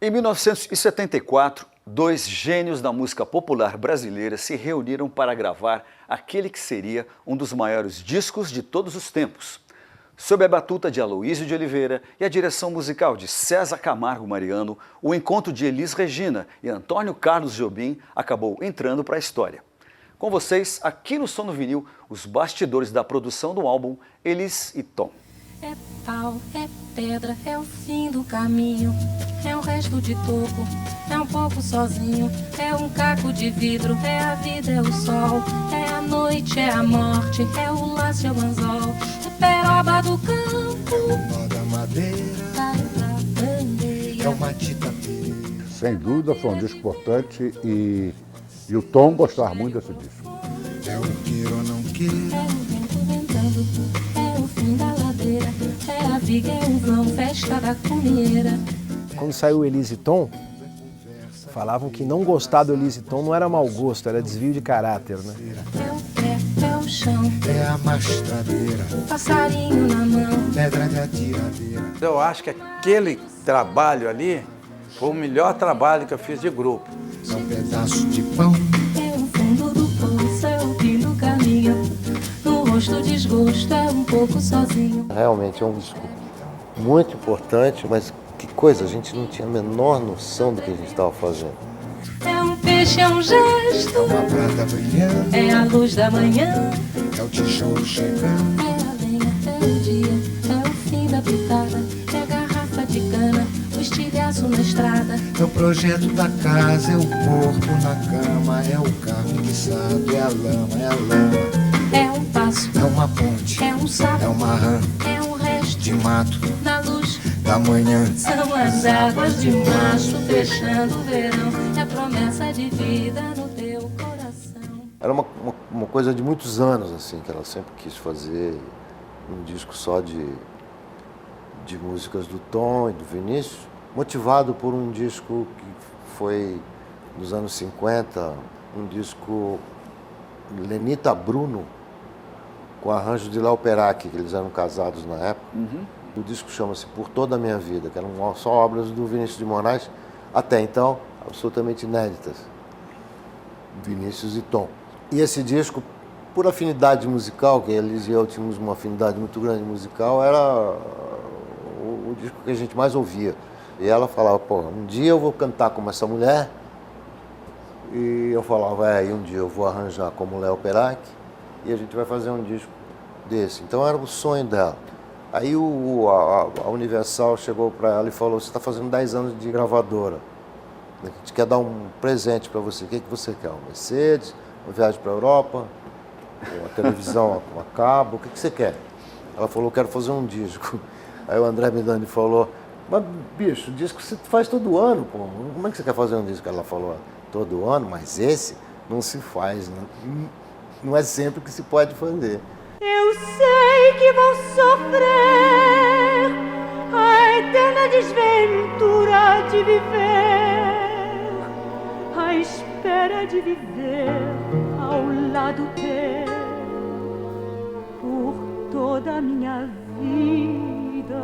Em 1974, dois gênios da música popular brasileira se reuniram para gravar aquele que seria um dos maiores discos de todos os tempos. Sob a batuta de Aloysio de Oliveira e a direção musical de César Camargo Mariano, o encontro de Elis Regina e Antônio Carlos Jobim acabou entrando para a história. Com vocês, aqui no Som no Vinil, os bastidores da produção do álbum Elis e Tom. É pau, é pedra, é o fim do caminho, é um resto de toco, é um pouco sozinho, é um caco de vidro, é a vida, é o sol, é a noite, é a morte, é o laço, é o anzol, é peroba do campo, é o nó da madeira, da bandeira, é uma titapeira. Sem dúvida foi um disco importante e o Tom gostava muito desse disco. É o queira ou não queira, é o vento ventando, é o fim da ladeira, é a viga, é o vão, festa da comieira. Quando saiu Elis e Tom, falavam que não gostar do Elis e Tom não era mau gosto, era desvio de caráter, né? É o pé, é o chão, é a mastradeira, passarinho na mão, pedra de atiradeira. Eu acho que aquele trabalho ali foi o melhor trabalho que eu fiz de grupo. É um pedaço de pão, é o fundo do poço, é o fim do caminho, no rosto desgosto, é um pouco sozinho. Realmente é um disco muito importante, mas que coisa, a gente não tinha a menor noção do que a gente estava fazendo. É um peixe, é um gesto, é uma prata brilhando, é a luz da manhã, é o tijolo chegando, é a lenha, é o dia, é o fim da pitada, é a garrafa de cana, o estilhaço na estrada. é o projeto da casa, é o corpo na cama, é o carro guiçado, é a lama, é um passo, é uma ponte, é um sapo, é uma rã é um resto de mato na luz. da manhã. São as águas de março fechando o verão, é a promessa de vida no teu coração. Era uma coisa de muitos anos, assim, que ela sempre quis fazer um disco só de músicas do Tom e do Vinícius, motivado por um disco que foi, nos anos 50, um disco Lenita Bruno, com arranjo de Léo Perotti, que eles eram casados na época. O disco chama-se Por Toda a Minha Vida, que eram só obras do Vinícius de Moraes, até então absolutamente inéditas, Vinícius e Tom. E esse disco, por afinidade musical, que eles e eu tínhamos uma afinidade muito grande musical, era o disco que a gente mais ouvia. E ela falava, pô, um dia eu vou cantar como essa mulher, e eu falava, e um dia eu vou arranjar como Léo Perotti, e a gente vai fazer um disco desse. Então era o sonho dela. Aí a Universal chegou para ela e falou, você está fazendo 10 anos de gravadora, a gente quer dar um presente para você, o que você quer? Uma Mercedes, uma viagem para a Europa, uma televisão a cabo, o que você quer? Ela falou, quero fazer um disco. Aí o André Midani falou, mas bicho, o disco você faz todo ano, pô, como é que você quer fazer um disco? Ela falou, todo ano, mas esse não se faz, né? Não é sempre que se pode fazer. Eu sei que vou sofrer a eterna desventura de viver, à espera de viver ao lado teu por toda a minha vida.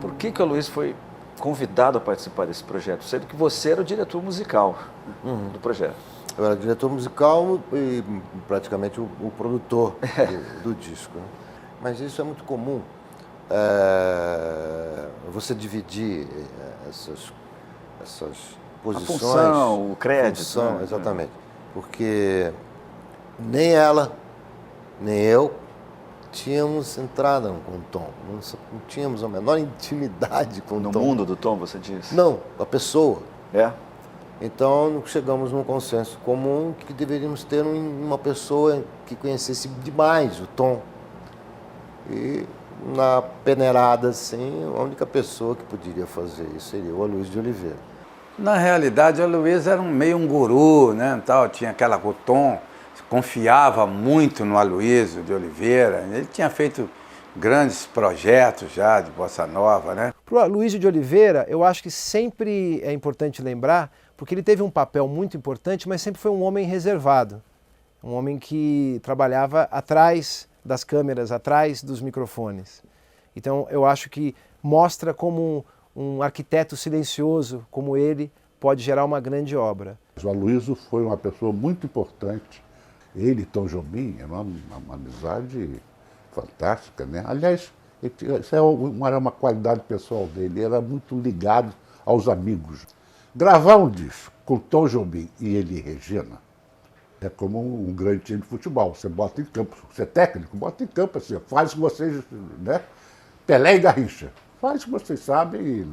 Por que o Aloysio foi convidado a participar desse projeto, sendo que você era o diretor musical do projeto? Eu era diretor musical e praticamente o produtor do disco. Né? Mas isso é muito comum, você dividir essas posições. A função, o crédito. Função, né? Exatamente. Porque nem ela, nem eu tínhamos entrada com o Tom. Não tínhamos a menor intimidade com o Tom. No mundo do Tom, você disse? Não, a pessoa. É? Então, chegamos num consenso comum que deveríamos ter uma pessoa que conhecesse demais o Tom. E, na peneirada, assim, a única pessoa que poderia fazer isso seria o Aloysio de Oliveira. Na realidade, o Aloysio era meio um guru, né? Tal, tinha o Tom confiava muito no Aloysio de Oliveira. Ele tinha feito grandes projetos já de bossa nova, né? Para o Aloysio de Oliveira, eu acho que sempre é importante lembrar, porque ele teve um papel muito importante, mas sempre foi um homem reservado. Um homem que trabalhava atrás das câmeras, atrás dos microfones. Então eu acho que mostra como um arquiteto silencioso como ele pode gerar uma grande obra. O Aloysio foi uma pessoa muito importante. Ele e Tom Jobim, era uma amizade fantástica, né? Aliás, isso era uma qualidade pessoal dele, ele era muito ligado aos amigos. Gravar um disco com Tom Jobim e ele e Regina é como um grande time de futebol. Você bota em campo, você é técnico, bota em campo assim, faz o que vocês, né? Pelé e Garrincha, faz o que vocês sabem e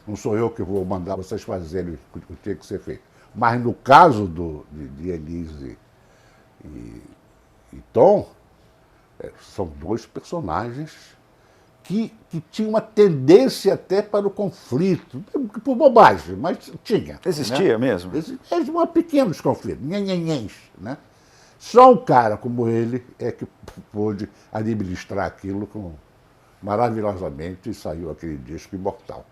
não sou eu que vou mandar vocês fazerem o que tem que ser feito. Mas no caso de Elise e Tom, são dois personagens que tinham uma tendência até para o conflito, por bobagem, mas tinha. Existia, né? mesmo? Existiam pequenos conflitos, né? Só um cara como ele é que pôde administrar aquilo maravilhosamente e saiu aquele disco imortal.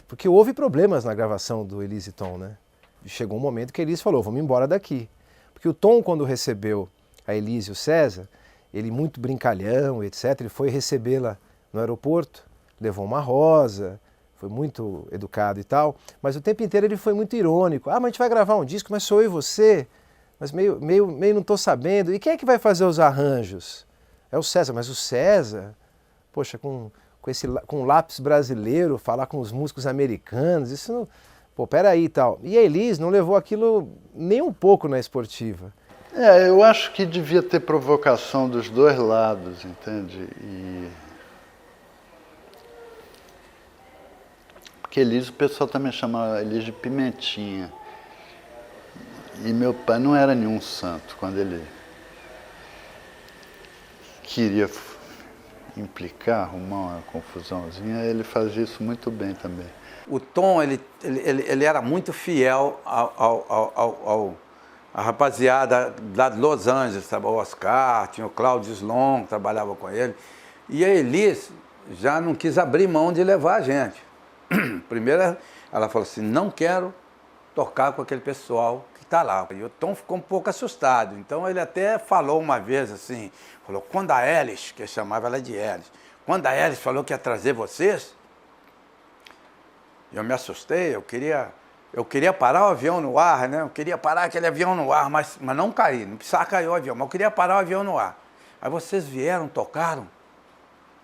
Porque houve problemas na gravação do Elise e Tom, né? Chegou um momento que a Elise falou, vamos embora daqui. Porque o Tom, quando recebeu a Elise e o César, ele muito brincalhão, etc., ele foi recebê-la no aeroporto, levou uma rosa, foi muito educado e tal, mas o tempo inteiro ele foi muito irônico. Ah, mas a gente vai gravar um disco, mas sou eu e você, mas meio não estou sabendo. E quem é que vai fazer os arranjos? É o César, mas o César, poxa, com o lápis brasileiro, falar com os músicos americanos, isso não... Pô, peraí e tal. E a Elise não levou aquilo nem um pouco na esportiva. Eu acho que devia ter provocação dos dois lados, entende? Porque Elise, o pessoal também chama Elise de Pimentinha. E meu pai não era nenhum santo quando ele queria implicar, arrumar uma confusãozinha, ele fazia isso muito bem também. O Tom, ele era muito fiel à rapaziada lá de Los Angeles, sabe? O Oscar, tinha o Cláudio Slon, que trabalhava com ele. E a Elise já não quis abrir mão de levar a gente. Primeiro, ela falou assim, não quero tocar com aquele pessoal que está lá. E o Tom ficou um pouco assustado. Então ele até falou uma vez assim, falou, quando a Alice, que eu chamava ela de Alice, quando a Alice falou que ia trazer vocês, eu me assustei, eu queria parar o avião no ar, né? Eu queria parar aquele avião no ar, mas não cair, não precisava cair o avião, mas eu queria parar o avião no ar. Aí vocês vieram, tocaram,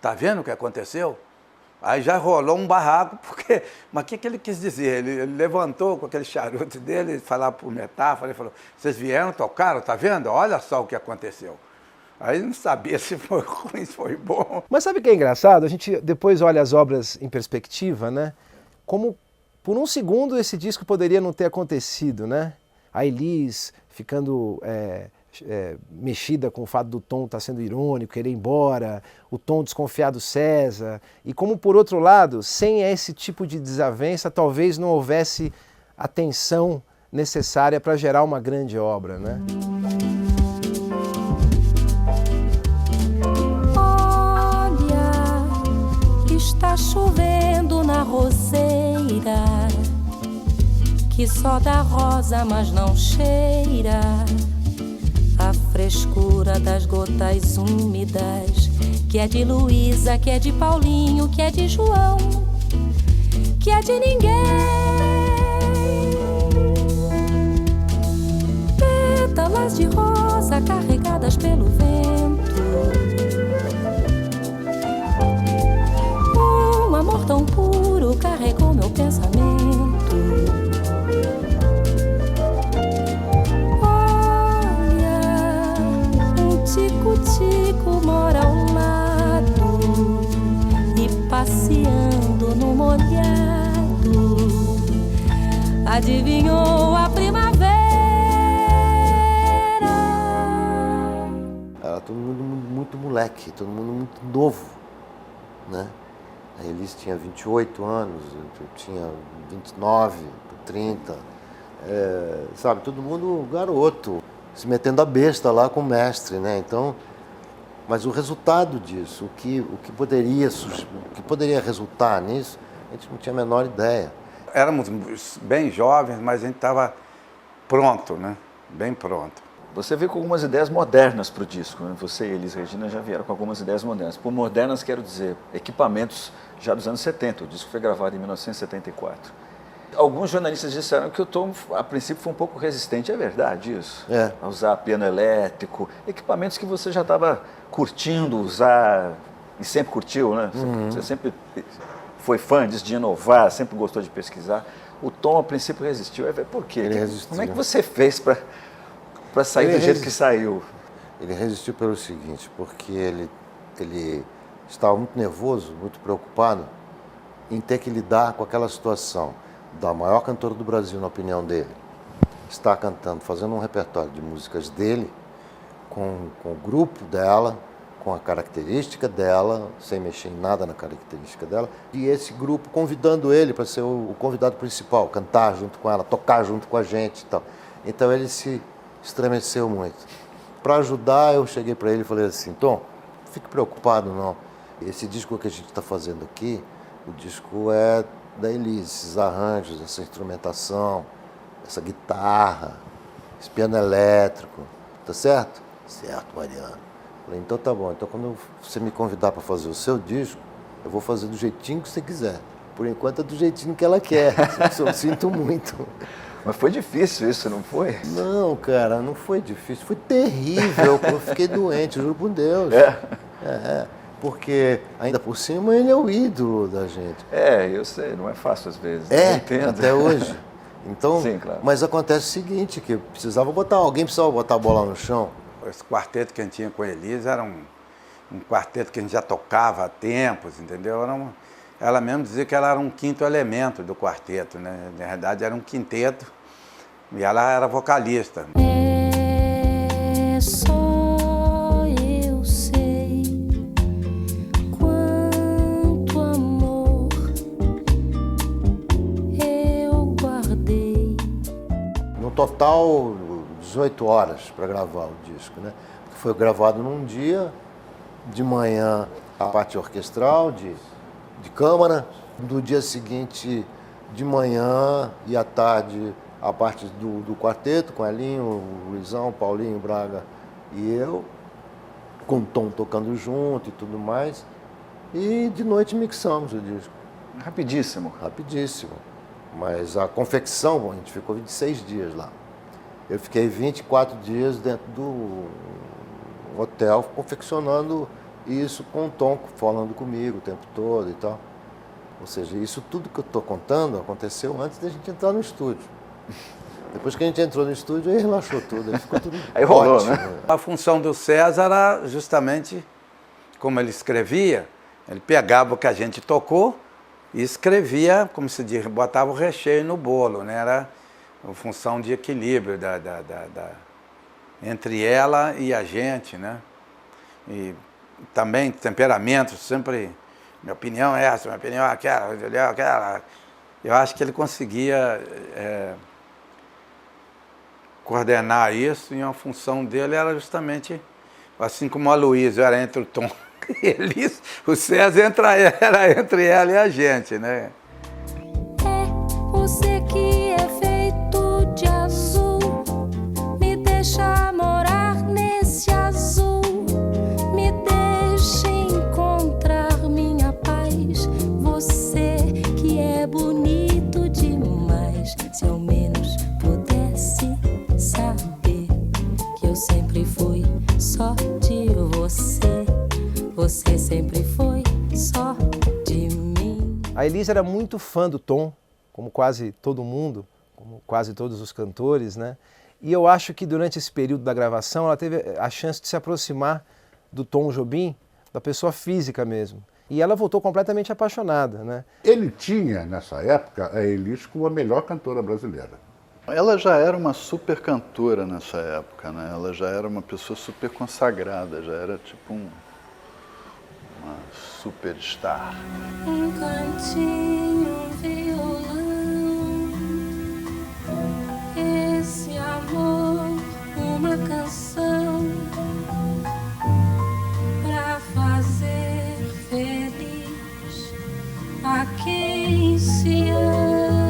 tá vendo o que aconteceu? Aí já rolou um barraco, porque... Mas o que ele quis dizer? Ele levantou com aquele charuto dele, falar por metáfora, ele falou, vocês vieram, tocaram, tá vendo? Olha só o que aconteceu. Aí não sabia se foi ruim, se foi bom. Mas sabe o que é engraçado? A gente depois olha as obras em perspectiva, né? Como por um segundo esse disco poderia não ter acontecido, né? A Elise ficando mexida com o fato do Tom estar sendo irônico, querer ir embora, o Tom desconfiado do César. E como, por outro lado, sem esse tipo de desavença, talvez não houvesse a tensão necessária para gerar uma grande obra, né? Olha, está chovendo na roseira, que só dá rosa, mas não cheira a frescura das gotas úmidas, que é de Luísa, que é de Paulinho, que é de João, que é de ninguém. Pétalas de rosa carregadas pelo vento, um amor tão puro carregou meu pensamento. Tico-tico mora ao lado e passeando no molhado adivinhou a primavera. Era todo mundo muito moleque, todo mundo muito novo, né? A Elise tinha 28 anos, eu tinha 29, 30, sabe? Todo mundo garoto, se metendo a besta lá com o mestre, né? Então, mas o resultado disso, o que poderia resultar nisso, a gente não tinha a menor ideia. Éramos bem jovens, mas a gente estava pronto, né? Bem pronto. Você veio com algumas ideias modernas para o disco, né? Você e Elis Regina já vieram com algumas ideias modernas. Por modernas, quero dizer, equipamentos já dos anos 70. O disco foi gravado em 1974. Alguns jornalistas disseram que o Tom, a princípio, foi um pouco resistente. É verdade isso? É. A usar piano elétrico, equipamentos que você já estava curtindo usar e sempre curtiu, né? Você sempre foi fã disso, de inovar, sempre gostou de pesquisar. O Tom, a princípio, resistiu. Por quê? Ele resistiu. Como é que você fez para sair do jeito que saiu? Ele resistiu pelo seguinte, porque ele estava muito nervoso, muito preocupado em ter que lidar com aquela situação da maior cantora do Brasil, na opinião dele, está cantando, fazendo um repertório de músicas dele, com o grupo dela, com a característica dela, sem mexer em nada na característica dela, e esse grupo convidando ele para ser o convidado principal, cantar junto com ela, tocar junto com a gente e tal. Então ele se estremeceu muito. Para ajudar, eu cheguei para ele e falei assim, Tom, não fique preocupado não, esse disco que a gente está fazendo aqui, o disco é da Elis, esses arranjos, essa instrumentação, essa guitarra, esse piano elétrico, tá certo? Certo, Mariano. Falei, então tá bom, então quando você me convidar para fazer o seu disco, eu vou fazer do jeitinho que você quiser. Por enquanto é do jeitinho que ela quer, eu sinto muito. Mas foi difícil isso, não foi? Não, cara, não foi difícil, foi terrível, eu fiquei doente, juro por Deus. Porque, ainda por cima, ele é o ídolo da gente. Eu sei, não é fácil às vezes. Eu entendo. Até hoje. Então, sim, claro. Mas acontece o seguinte, que alguém precisava botar a bola no chão. Esse quarteto que a gente tinha com a Elis era um quarteto que a gente já tocava há tempos, entendeu? Ela mesmo dizia que ela era um quinto elemento do quarteto, né? Na verdade era um quinteto e ela era vocalista. Só eu sei quanto amor eu guardei. No total, 18 horas para gravar o disco, né? Foi gravado num dia, de manhã a parte orquestral, de câmara, do dia seguinte de manhã e à tarde a parte do quarteto, com Elinho, o Luizão, Paulinho, Braga e eu, com o Tom tocando junto e tudo mais. E de noite mixamos o disco. Rapidíssimo. Rapidíssimo. Mas a confecção, bom, a gente ficou 26 dias lá. Eu fiquei 24 dias dentro do hotel confeccionando isso com o Tom, falando comigo o tempo todo e tal. Ou seja, isso tudo que eu estou contando aconteceu antes da gente entrar no estúdio. Depois que a gente entrou no estúdio, aí relaxou tudo, aí ficou tudo aí rolou, ótimo. Né? A função do César era justamente, como ele escrevia, ele pegava o que a gente tocou e escrevia, como se diz, botava o recheio no bolo, né? Era a função de equilíbrio entre ela e a gente, né? E também temperamentos, sempre, minha opinião é essa, minha opinião é aquela. Eu acho que ele conseguia coordenar isso e a função dele era justamente, assim como a Luísa era entre o Tom e Elis, o César era entre ela e a gente, né? É você que é feito de azul, me deixa morar nesse azul, me deixa encontrar minha paz. Você que é bonito demais, se ao menos pudesse saber que eu sempre fui só de você, você sempre foi só de mim. A Elis era muito fã do Tom, como quase todo mundo, como quase todos os cantores, né? E eu acho que durante esse período da gravação ela teve a chance de se aproximar do Tom Jobim, da pessoa física mesmo. E ela voltou completamente apaixonada, né? Ele tinha, nessa época, a Elis como a melhor cantora brasileira. Ela já era uma super cantora nessa época, né? Ela já era uma pessoa super consagrada, já era tipo uma superstar. Um cantinho, um violão, esse amor, uma canção pra fazer feliz a quem se ama.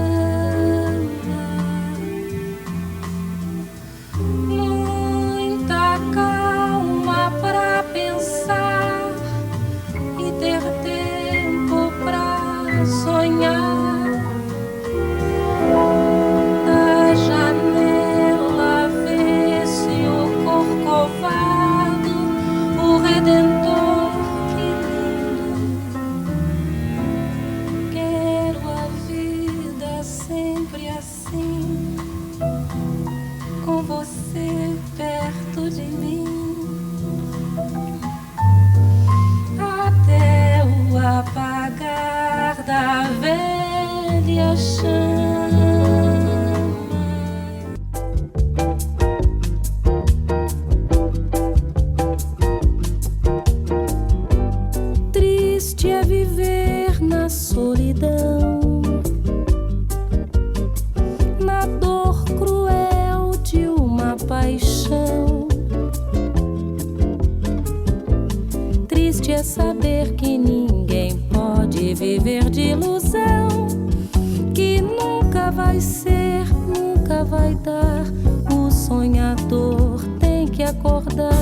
paixão. Triste é viver na solidão, na dor cruel de uma paixão. Triste é saber que ninguém pode viver de ilusão, que nunca vai ser, nunca vai dar. O sonhador tem que acordar.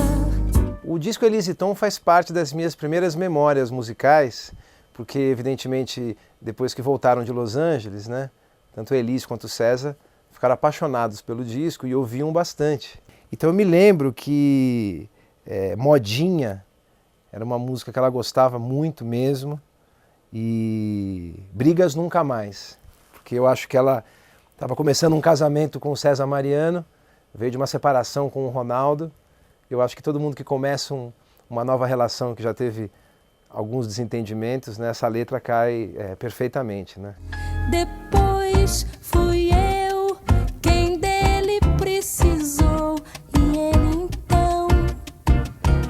O disco Elise Tom faz parte das minhas primeiras memórias musicais, porque evidentemente depois que voltaram de Los Angeles, né, tanto a Elise quanto o César ficaram apaixonados pelo disco e ouviam bastante. Então eu me lembro que Modinha era uma música que ela gostava muito mesmo, e Brigas Nunca Mais, porque eu acho que ela estava começando um casamento com o César Mariano, veio de uma separação com o Ronaldo. Eu acho que todo mundo que começa uma nova relação, que já teve alguns desentendimentos, né, essa letra cai perfeitamente, né? Depois fui eu quem dele precisou, e ele então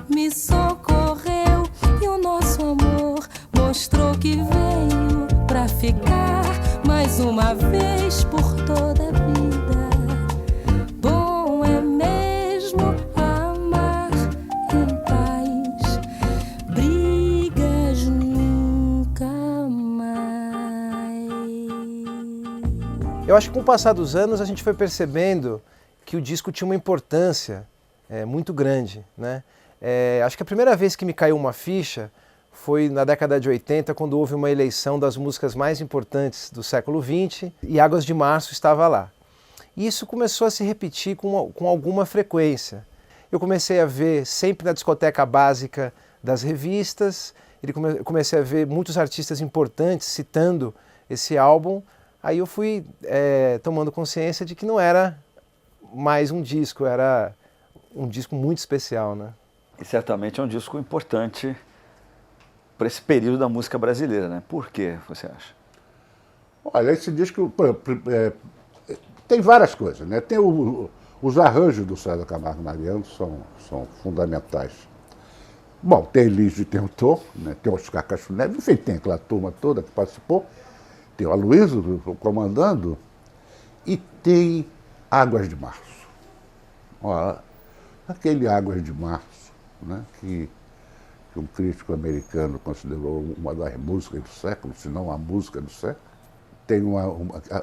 me socorreu, e o nosso amor mostrou que veio pra ficar mais uma vez por toda a vida. Bom é mesmo amar em paz, brigas nunca mais. Eu acho que com o passar dos anos a gente foi percebendo que o disco tinha uma importância muito grande, né? Acho que a primeira vez que me caiu uma ficha foi na década de 80, quando houve uma eleição das músicas mais importantes do século XX, e Águas de Março estava lá. E isso começou a se repetir com alguma frequência. Eu comecei a ver sempre na discoteca básica das revistas, comecei a ver muitos artistas importantes citando esse álbum. Aí eu fui tomando consciência de que não era mais um disco, era um disco muito especial, né? E certamente é um disco importante para esse período da música brasileira, né? Por que você acha? Olha, esse disco tem várias coisas, né? Tem os arranjos do César Camargo Mariano, são fundamentais. Bom, tem Elise, tem o Tom, né? Tem o Oscar Castro Neves, enfim, tem aquela turma toda que participou. Tem o Aloysio comandando, e tem Águas de Março. Ó, aquele Águas de Março, né, que um crítico americano considerou uma das músicas do século, se não a música do século. Tem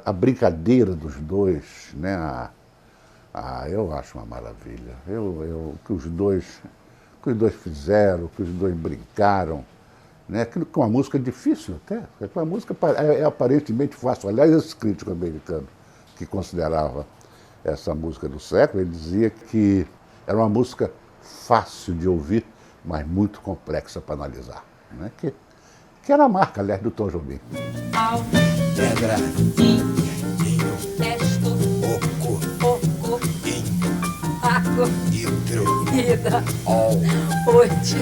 a brincadeira dos dois, né? Eu acho uma maravilha. O que os dois fizeram, o que os dois brincaram, né? Aquilo que é uma música difícil até, uma música é aparentemente fácil. Aliás, esse crítico americano que considerava essa música do século, ele dizia que era uma música fácil de ouvir, mas muito complexa para analisar, né? Que era a marca, aliás, do Tom Jobim. Pedra, inho, testo, oco, inho, água, hidra, orte,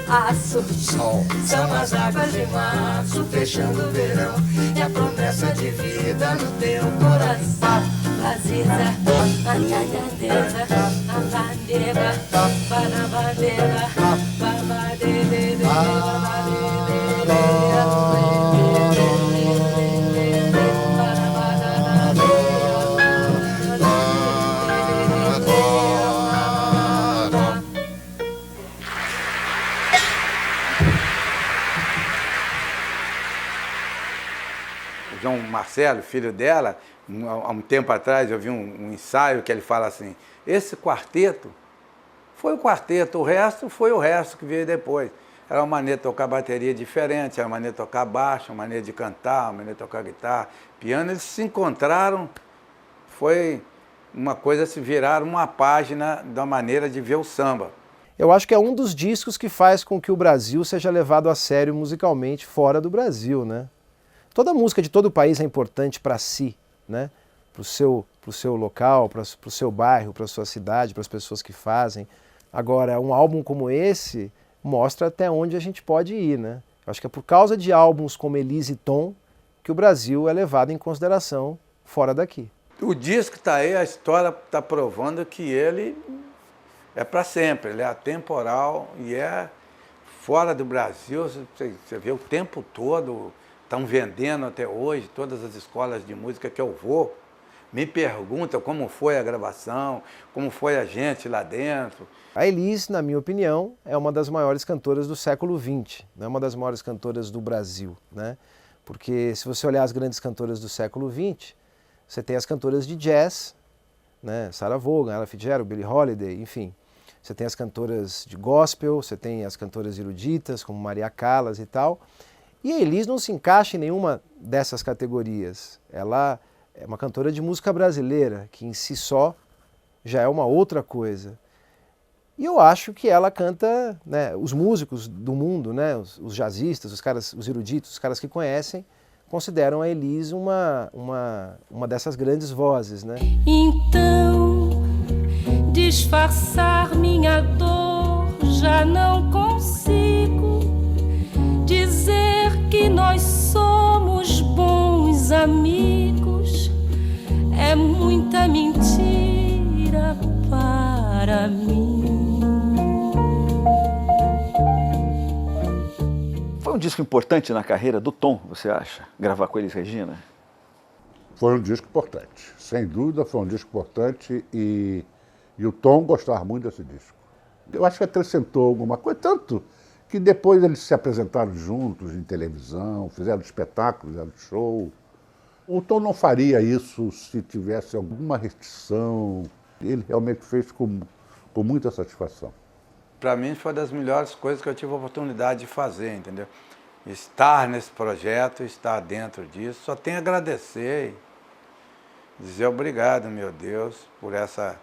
aço, sol. São as águas de março fechando o verão, e a promessa de vida no teu coração. Aziza, a bandeira, para a bandeira, João Marcelo, filho dela, há um tempo atrás eu vi um ensaio que ele fala assim: esse quarteto foi o quarteto, o resto foi o resto que veio depois. Era uma maneira de tocar bateria diferente, era uma maneira de tocar baixo, uma maneira de cantar, uma maneira de tocar guitarra, piano. Eles se encontraram, foi uma coisa, se viraram uma página da maneira de ver o samba. Eu acho que é um dos discos que faz com que o Brasil seja levado a sério musicalmente fora do Brasil, né? Toda música de todo o país é importante para si, né? Para o seu local, para o seu bairro, para a sua cidade, para as pessoas que fazem. Agora, um álbum como esse mostra até onde a gente pode ir, né? Eu acho que é por causa de álbuns como Elise Tom que o Brasil é levado em consideração fora daqui. O disco está aí, a história está provando que ele é para sempre, ele é atemporal e é fora do Brasil. Você vê o tempo todo, estão vendendo até hoje, todas as escolas de música que eu vou, me perguntam como foi a gravação, como foi a gente lá dentro. A Elis, na minha opinião, é uma das maiores cantoras do século XX, não é uma das maiores cantoras do Brasil, né? Porque se você olhar as grandes cantoras do século XX, você tem as cantoras de jazz, né? Sarah Vaughan, Ella Fitzgerald, Billie Holiday, enfim. Você tem as cantoras de gospel, você tem as cantoras eruditas, como Maria Callas e tal. E a Elis não se encaixa em nenhuma dessas categorias. Ela é uma cantora de música brasileira, que em si só já é uma outra coisa. E eu acho que ela canta, né, os músicos do mundo, né, os jazzistas, os caras, os eruditos, os caras que conhecem, consideram a Elis uma dessas grandes vozes, né? Então, disfarçar minha dor já não consigo. Dizer que nós somos bons amigos é muita mentira para mim. Foi um disco importante na carreira do Tom, você acha? Gravar com Elis Regina? Foi um disco importante, sem dúvida foi um disco importante e o Tom gostava muito desse disco. Eu acho que acrescentou alguma coisa, tanto que depois eles se apresentaram juntos em televisão, fizeram espetáculos, fizeram show. O Tom não faria isso se tivesse alguma restrição. Ele realmente fez com muita satisfação. Para mim foi das melhores coisas que eu tive a oportunidade de fazer, entendeu? Estar nesse projeto, estar dentro disso, só tenho a agradecer e dizer obrigado, meu Deus, por essa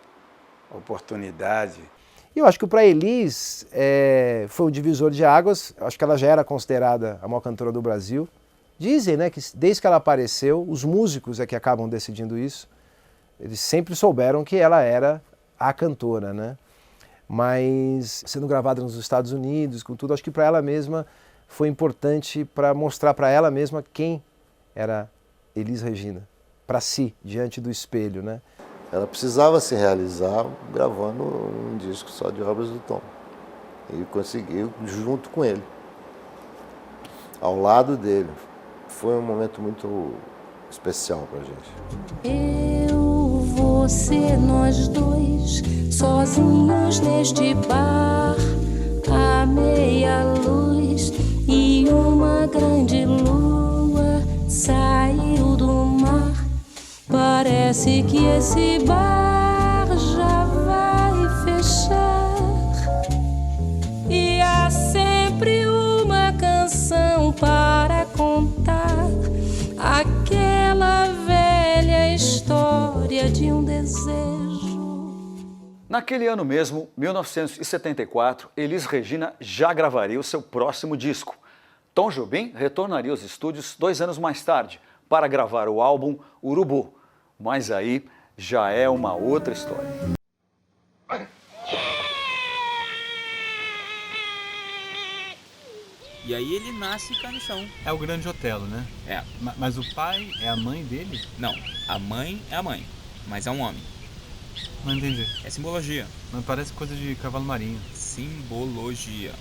oportunidade. E eu acho que para a Elis foi um divisor de águas. Eu acho que ela já era considerada a maior cantora do Brasil. Dizem, né, que desde que ela apareceu, os músicos é que acabam decidindo isso. Eles sempre souberam que ela era a cantora, né? Mas sendo gravada nos Estados Unidos, com tudo, acho que para ela mesma foi importante para mostrar para ela mesma quem era Elis Regina, para si, diante do espelho, né? Ela precisava se realizar gravando um disco só de obras do Tom. E conseguiu junto com ele, ao lado dele. Foi um momento muito especial pra gente. Eu, você, nós dois, sozinhos neste bar, à meia luz e uma grande lua saiu do mar. Parece que esse bar já vai fechar e há sempre uma canção para contar aquela velha história de um desejo. Naquele ano mesmo, 1974, Elis Regina já gravaria o seu próximo disco. Tom Jobim retornaria aos estúdios 2 anos mais tarde para gravar o álbum Urubu. Mas aí já é uma outra história. E aí ele nasce Carnição. É o Grande Otelo, né? É. Mas o pai é a mãe dele? Não, a mãe é a mãe, mas é um homem. Não entendi. É simbologia. Mas parece coisa de cavalo marinho. Simbologia.